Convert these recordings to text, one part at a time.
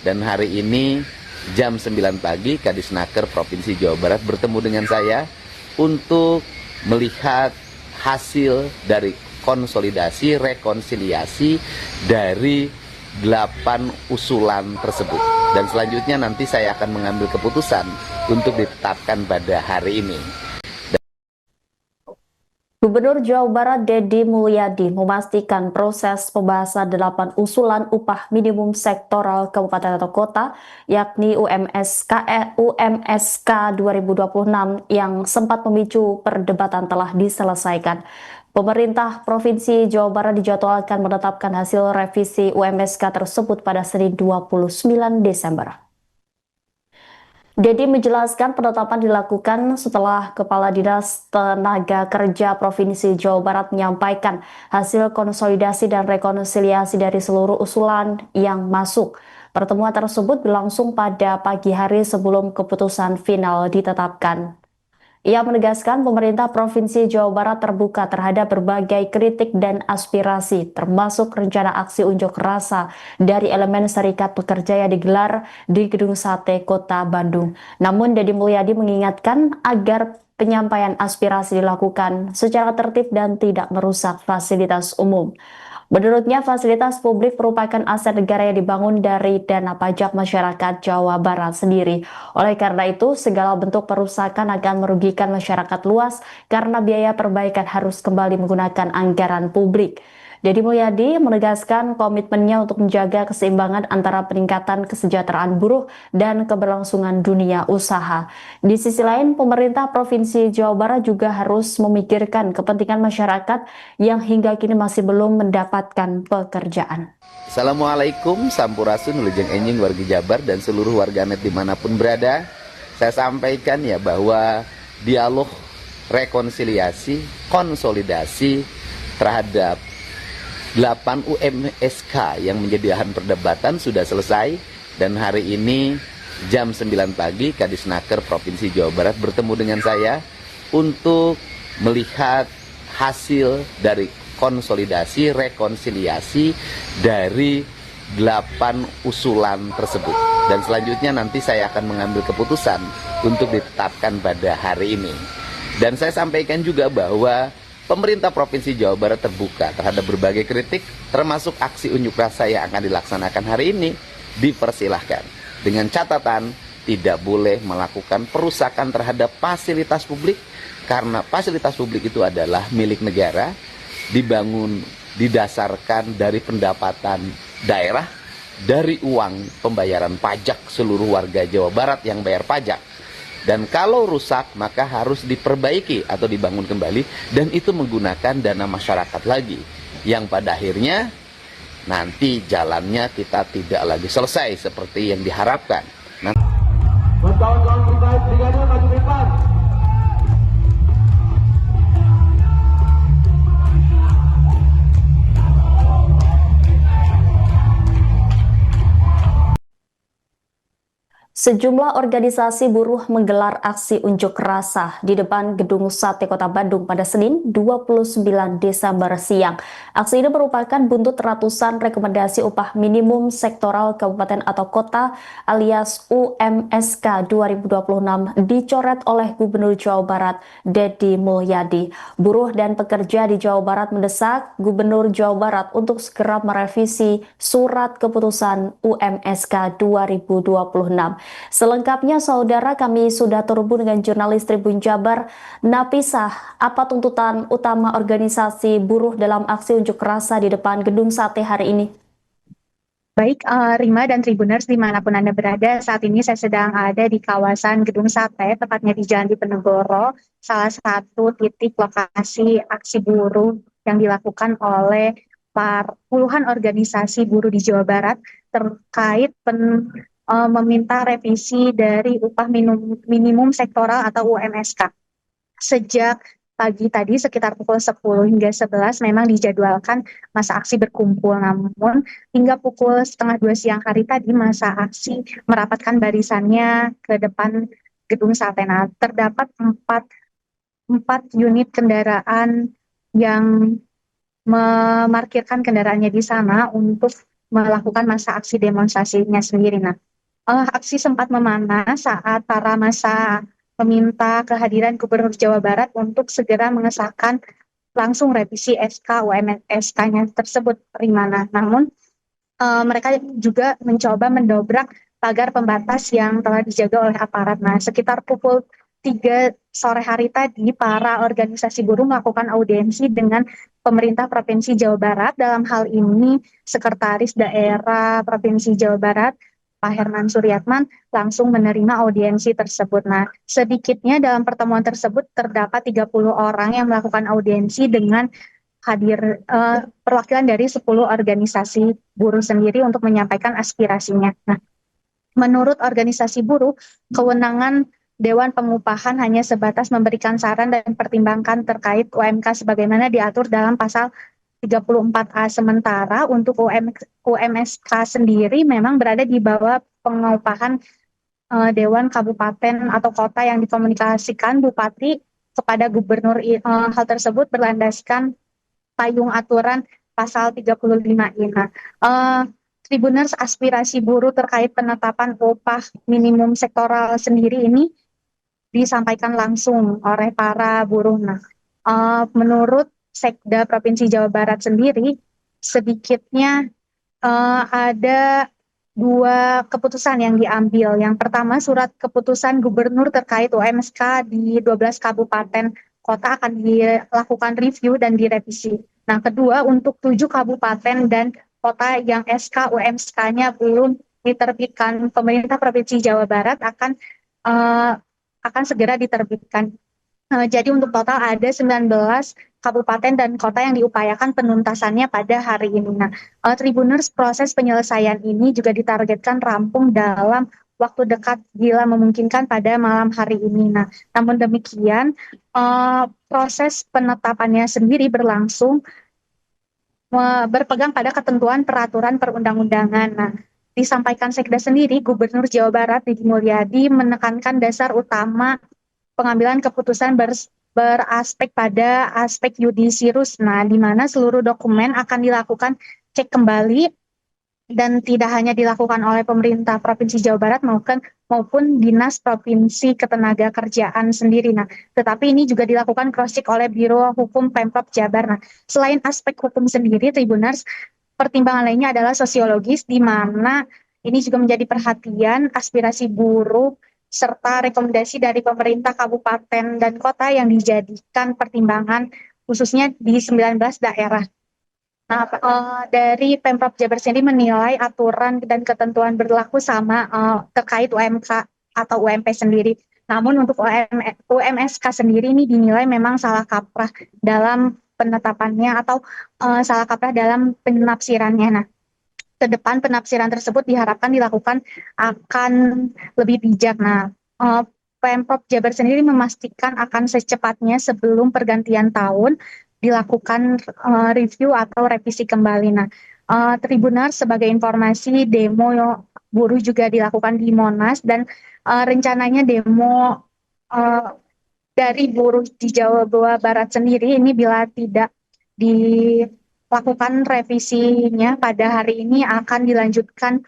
Dan hari ini jam 9 pagi Kadisnaker Provinsi Jawa Barat bertemu dengan saya untuk melihat hasil dari konsolidasi rekonsiliasi dari 8 usulan tersebut. Dan selanjutnya nanti saya akan mengambil keputusan untuk ditetapkan pada hari ini. Gubernur Jawa Barat Deddy Mulyadi memastikan proses pembahasan 8 usulan upah minimum sektoral kabupaten atau kota, yakni UMSK 2026 yang sempat memicu perdebatan telah diselesaikan. Pemerintah Provinsi Jawa Barat dijadwalkan menetapkan hasil revisi UMSK tersebut pada Senin 29 Desember. Deddy menjelaskan penetapan dilakukan setelah Kepala Dinas Tenaga Kerja Provinsi Jawa Barat menyampaikan hasil konsolidasi dan rekonsiliasi dari seluruh usulan yang masuk. Pertemuan tersebut berlangsung pada pagi hari sebelum keputusan final ditetapkan. Ia menegaskan pemerintah Provinsi Jawa Barat terbuka terhadap berbagai kritik dan aspirasi, termasuk rencana aksi unjuk rasa dari elemen serikat pekerja yang digelar di Gedung Sate Kota Bandung. Namun Deddy Mulyadi mengingatkan agar penyampaian aspirasi dilakukan secara tertib dan tidak merusak fasilitas umum. Menurutnya, fasilitas publik merupakan aset negara yang dibangun dari dana pajak masyarakat Jawa Barat sendiri. Oleh karena itu, segala bentuk perusakan akan merugikan masyarakat luas karena biaya perbaikan harus kembali menggunakan anggaran publik. Deddy Mulyadi menegaskan komitmennya untuk menjaga keseimbangan antara peningkatan kesejahteraan buruh dan keberlangsungan dunia usaha. Di sisi lain, pemerintah Provinsi Jawa Barat juga harus memikirkan kepentingan masyarakat yang hingga kini masih belum mendapatkan pekerjaan. Assalamualaikum, Sampurasun, Wilujeng Enjing, warga Jabar dan seluruh warganet dimanapun berada. Saya sampaikan ya bahwa dialog rekonsiliasi, konsolidasi terhadap 8 UMSK yang menjadi bahan perdebatan sudah selesai. Dan hari ini jam 9 pagi Kadisnaker Provinsi Jawa Barat bertemu dengan saya untuk melihat hasil dari konsolidasi rekonsiliasi dari 8 usulan tersebut. Dan selanjutnya nanti saya akan mengambil keputusan untuk ditetapkan pada hari ini. Dan saya sampaikan juga bahwa pemerintah Provinsi Jawa Barat terbuka terhadap berbagai kritik, termasuk aksi unjuk rasa yang akan dilaksanakan hari ini, dipersilahkan. Dengan catatan, tidak boleh melakukan perusakan terhadap fasilitas publik, karena fasilitas publik itu adalah milik negara, dibangun, didasarkan dari pendapatan daerah, dari uang pembayaran pajak seluruh warga Jawa Barat yang bayar pajak. Dan kalau rusak maka harus diperbaiki atau dibangun kembali, dan itu menggunakan dana masyarakat lagi, yang pada akhirnya nanti jalannya kita tidak lagi selesai seperti yang diharapkan. Sejumlah organisasi buruh menggelar aksi unjuk rasa di depan Gedung Sate Kota Bandung pada Senin 29 Desember siang. Aksi ini merupakan buntut ratusan rekomendasi upah minimum sektoral kabupaten atau kota alias UMSK 2026 dicoret oleh Gubernur Jawa Barat Deddy Mulyadi. Buruh dan pekerja di Jawa Barat mendesak Gubernur Jawa Barat untuk segera merevisi surat keputusan UMSK 2026. Selengkapnya, saudara, kami sudah terhubung dengan jurnalis Tribun Jabar, Napisah. Apa tuntutan utama organisasi buruh dalam aksi unjuk rasa di depan Gedung Sate hari ini? Baik, Rima dan Tribuners dimanapun Anda berada, saat ini saya sedang ada di kawasan Gedung Sate, tepatnya di Jalan Diponegoro, salah satu titik lokasi aksi buruh yang dilakukan oleh puluhan organisasi buruh di Jawa Barat terkait meminta revisi dari upah minimum sektoral atau UMSK. Sejak pagi tadi sekitar pukul 10 hingga 11 memang dijadwalkan masa aksi berkumpul, namun hingga pukul setengah 2 siang hari tadi masa aksi merapatkan barisannya ke depan Gedung Sate. Nah, terdapat empat unit kendaraan yang memarkirkan kendaraannya di sana untuk melakukan masa aksi demonstrasinya sendiri. Nah, aksi sempat memanas saat para massa meminta kehadiran Gubernur Jawa Barat untuk segera mengesahkan langsung revisi SK UMSK-nya tersebut, Rimana. Namun mereka juga mencoba mendobrak pagar pembatas yang telah dijaga oleh aparat. Nah, sekitar pukul 3 sore hari tadi, para organisasi buruh melakukan audiensi dengan pemerintah Provinsi Jawa Barat. Dalam hal ini, Sekretaris Daerah Provinsi Jawa Barat, Pak Herman Suryatman, langsung menerima audiensi tersebut. Nah, sedikitnya dalam pertemuan tersebut terdapat 30 orang yang melakukan audiensi dengan hadir perwakilan dari 10 organisasi buruh sendiri untuk menyampaikan aspirasinya. Nah, menurut organisasi buruh, kewenangan Dewan Pengupahan hanya sebatas memberikan saran dan pertimbangkan terkait UMK sebagaimana diatur dalam pasal 34A. Sementara untuk UMSK sendiri memang berada di bawah pengupahan Dewan Kabupaten atau Kota yang dikomunikasikan Bupati kepada Gubernur. Hal tersebut berlandaskan payung aturan pasal 35 ini. Tribuners, aspirasi buruh terkait penetapan upah minimum sektoral sendiri ini disampaikan langsung oleh para buruh. Nah, menurut Sekda Provinsi Jawa Barat sendiri, sedikitnya ada 2 keputusan yang diambil. Yang pertama, surat keputusan gubernur terkait UMSK di 12 kabupaten kota akan dilakukan review dan direvisi. Nah, kedua, untuk 7 kabupaten dan kota yang SK UMSK-nya belum diterbitkan, pemerintah Provinsi Jawa Barat akan segera diterbitkan. Jadi untuk total ada 19 kabupaten dan kota yang diupayakan penuntasannya pada hari ini. Nah, Tribuners, proses penyelesaian ini juga ditargetkan rampung dalam waktu dekat bila memungkinkan pada malam hari ini. Nah, namun demikian, proses penetapannya sendiri berlangsung berpegang pada ketentuan peraturan perundang-undangan. Nah, disampaikan Sekda sendiri, Gubernur Jawa Barat Didi Mulyadi menekankan dasar utama pengambilan keputusan beraspek pada aspek yudisius, nah, di mana seluruh dokumen akan dilakukan cek kembali dan tidak hanya dilakukan oleh pemerintah Provinsi Jawa Barat maupun Dinas Provinsi Ketenagakerjaan sendiri. Nah, tetapi ini juga dilakukan cross-check oleh Biro Hukum Pemprov Jabar. Nah, selain aspek hukum sendiri, Tribuners, pertimbangan lainnya adalah sosiologis, di mana ini juga menjadi perhatian aspirasi buruh serta rekomendasi dari pemerintah kabupaten dan kota yang dijadikan pertimbangan khususnya di 19 daerah. Nah, dari Pemprov Jabar sendiri menilai aturan dan ketentuan berlaku sama terkait UMK atau UMP sendiri. Namun untuk UMSK sendiri ini dinilai memang salah kaprah dalam penetapannya atau salah kaprah dalam penafsirannya. Nah, ke depan penafsiran tersebut diharapkan dilakukan akan lebih bijak. Nah, Pemprov Jabar sendiri memastikan akan secepatnya sebelum pergantian tahun dilakukan review atau revisi kembali. Nah, Tribuners, sebagai informasi, demo buruh juga dilakukan di Monas dan rencananya demo dari buruh di Jawa Barat sendiri ini bila tidak dilakukan revisinya pada hari ini akan dilanjutkan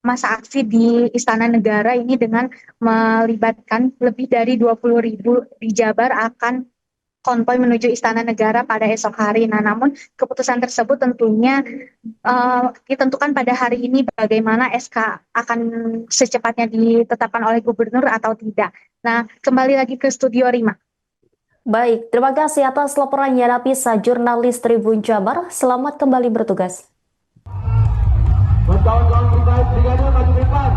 masa aksi di Istana Negara ini dengan melibatkan lebih dari 20.000 di Jabar akan konvoy menuju Istana Negara pada esok hari. Nah, namun keputusan tersebut tentunya ditentukan pada hari ini bagaimana SK akan secepatnya ditetapkan oleh gubernur atau tidak. Nah, kembali lagi ke studio Rima. Baik, terima kasih atas laporannya Nafisa, jurnalis Tribun Jabar. Selamat kembali bertugas. Kawan-kawan kita, brigade maju depan.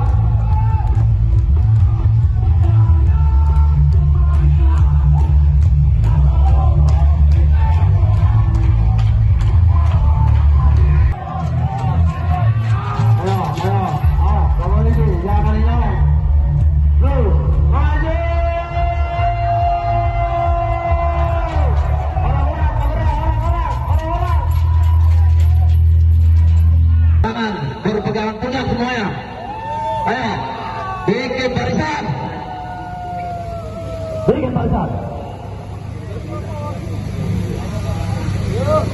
Berpegangan tegak semuanya. Ayo, bikin barisan. Bikin barisan. Yuk.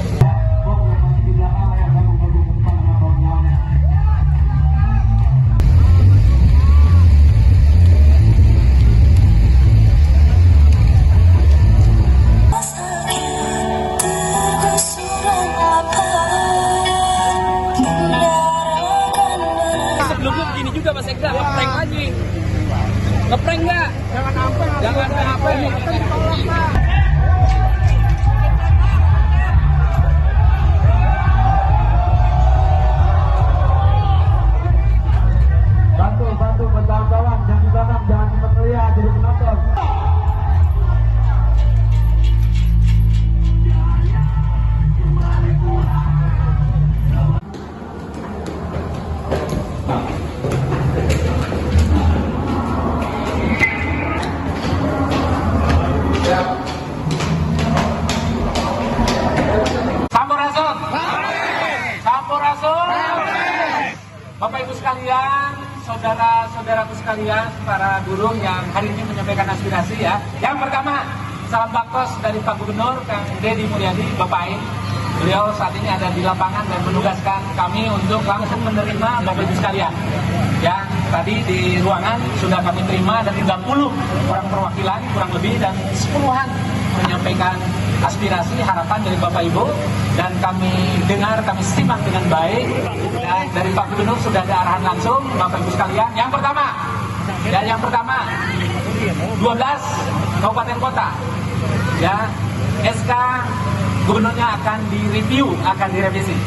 begini juga Mas Eka, ngeprank lagi. Ngeprank nggak? Jangan apa. Bantu berkawan-kawan, jangan di belakang, jangan cepat melihat, jadi penonton. Sampurasun. Sampurasun. Bapak Ibu sekalian, saudara-saudaraku sekalian, para guru yang hari ini menyampaikan aspirasi ya. Yang pertama, salam baktos dari Pak Gubernur Kang Deddy Mulyadi, Bapak Ain. Beliau saat ini ada di lapangan dan menugaskan kami untuk langsung menerima Bapak Ibu sekalian. Ya, tadi di ruangan sudah kami terima dan 30 orang perwakilan kurang lebih dan 10-an menyampaikan aspirasi, harapan dari Bapak Ibu, dan kami dengar, kami simak dengan baik, dan dari Pak Gubernur sudah ada arahan langsung Bapak Ibu sekalian. Yang pertama 12 kabupaten kota ya, SK Gubernurnya akan direview, akan direvisi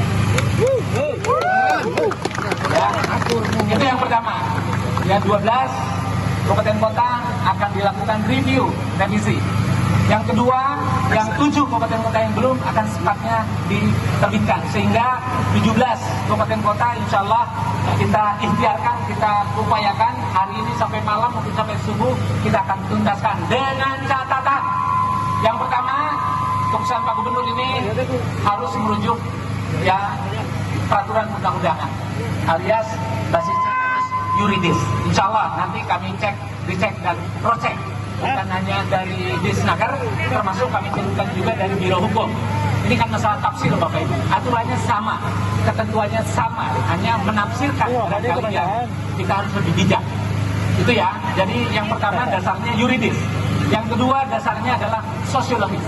ya, itu yang pertama ya. 12 kabupaten kota akan dilakukan review, revisi. Yang kedua, yang 7 kabupaten kota yang belum akan secepatnya diterbitkan, sehingga 17 kabupaten kota insya Allah kita ikhtiarkan, kita upayakan hari ini sampai malam mungkin sampai subuh kita akan tuntaskan dengan catatan. Yang pertama, keputusan Pak Gubernur ini harus merujuk ya peraturan undang-undangan, alias basisnya harus yuridis. Insya Allah nanti kami dicek dan cross-check, bukan hanya dari Disnaker, termasuk kami cekkan juga dari Biro Hukum. Ini kan masalah tafsir Bapak Ibu, aturannya sama, ketentuannya sama, hanya menafsirkan barangkali yang kita harus lebih bijak. Itu ya, jadi yang pertama dasarnya yuridis. Yang kedua dasarnya adalah sosiologis.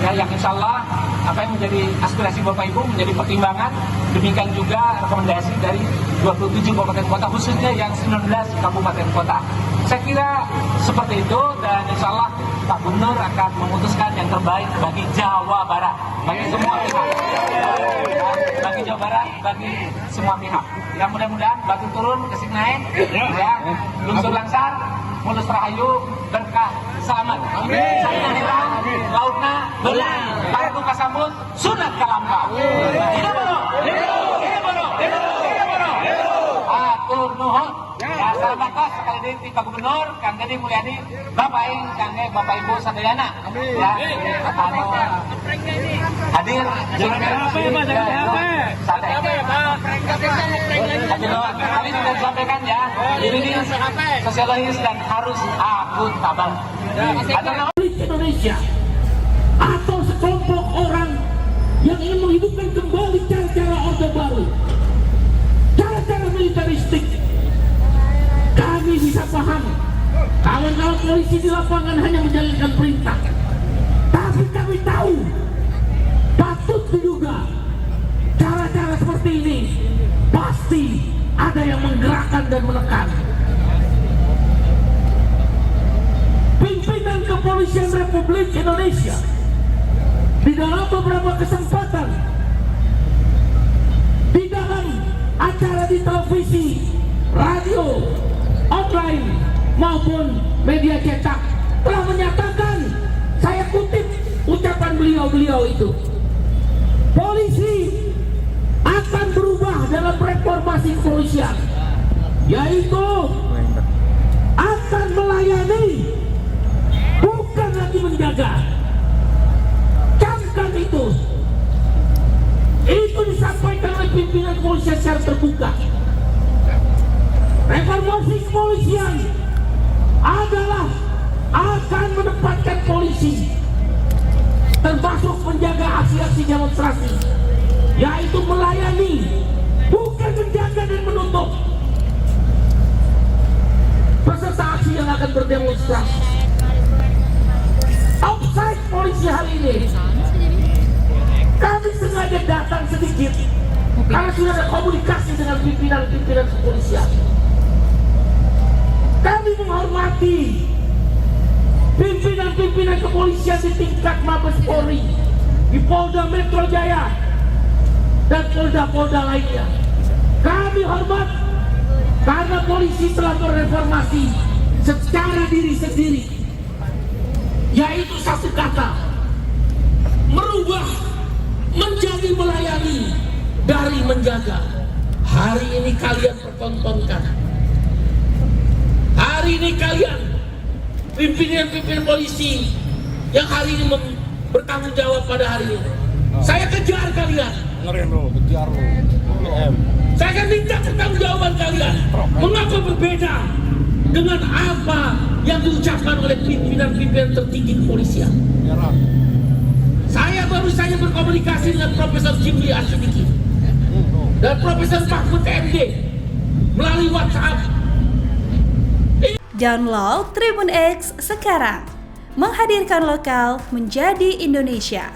Ya, yang insya Allah apa yang menjadi aspirasi Bapak Ibu menjadi pertimbangan, demikian juga rekomendasi dari 27 kabupaten kota, khususnya yang 19 kabupaten kota. Saya kira seperti itu, dan insya Allah Pak Gubernur akan memutuskan yang terbaik bagi Jawa Barat, bagi semua pihak. Bagi Jawa Barat, bagi semua pihak. Ya, mudah-mudahan batu turun, kesik naik, ya, lungsur langsar, mulus rahayu, berkah, selamat. Saya hilang, lautna belang, partu kasambut, sunat kalampau. Hidup bono, hidup bono, hidup bono. Atur nuhun. Ya, salam bakas sekali lagi Pak Gubernur Kang Deddy Mulyadi, Bapak Ain, Kangge, Bapak Ibu sadayana. Ya, hadir. Kami sudah sampaikan ya, ini sosiologis dan harus akuntabel. Indonesia atau sekelompok orang yang ingin menghidupkan kembali cara-cara Orde Baru, cara-cara militeristik. Kami bisa paham kawan-kawan polisi di lapangan hanya menjalankan perintah, tapi kami tahu, patut diduga cara-cara seperti ini pasti ada yang menggerakkan dan menekan. Pimpinan Kepolisian Republik Indonesia di dalam beberapa kesempatan, di dalam acara di televisi, radio, online maupun media cetak telah menyatakan, saya kutip ucapan beliau itu, polisi akan berubah dalam reformasi kepolisian, yaitu akan melayani, bukan lagi menjaga. Camkan itu disampaikan oleh pimpinan kepolisian secara terbuka. Reformasi kepolisian adalah akan menempatkan polisi, termasuk menjaga aksi-aksi demonstrasi, yaitu melayani, bukan menjaga dan menutup peserta aksi yang akan berdemonstrasi. Offside polisi hari ini, kami sengaja datang sedikit karena sudah ada komunikasi dengan pimpinan kepolisian. menghormati pimpinan-pimpinan kepolisian di tingkat Mabes Polri, di Polda Metro Jaya, dan polda-polda lainnya. Kami hormat karena polisi telah mereformasi secara diri sendiri, yaitu satu kata, merubah menjadi melayani dari menjaga. Hari ini kalian pertontonkan. Hari ini kalian pimpinan polisi yang hari ini bertanggung jawab pada hari ini. Saya kejar kalian. Saya akan minta pertanggungjawaban kalian. Mengapa berbeda dengan apa yang diucapkan oleh pimpinan tertinggi kepolisian? Saya baru saja berkomunikasi dengan Profesor Jimli Asyidiki dan Profesor Mahfud MD melalui WhatsApp. Download Tribun X sekarang, menghadirkan lokal menjadi Indonesia.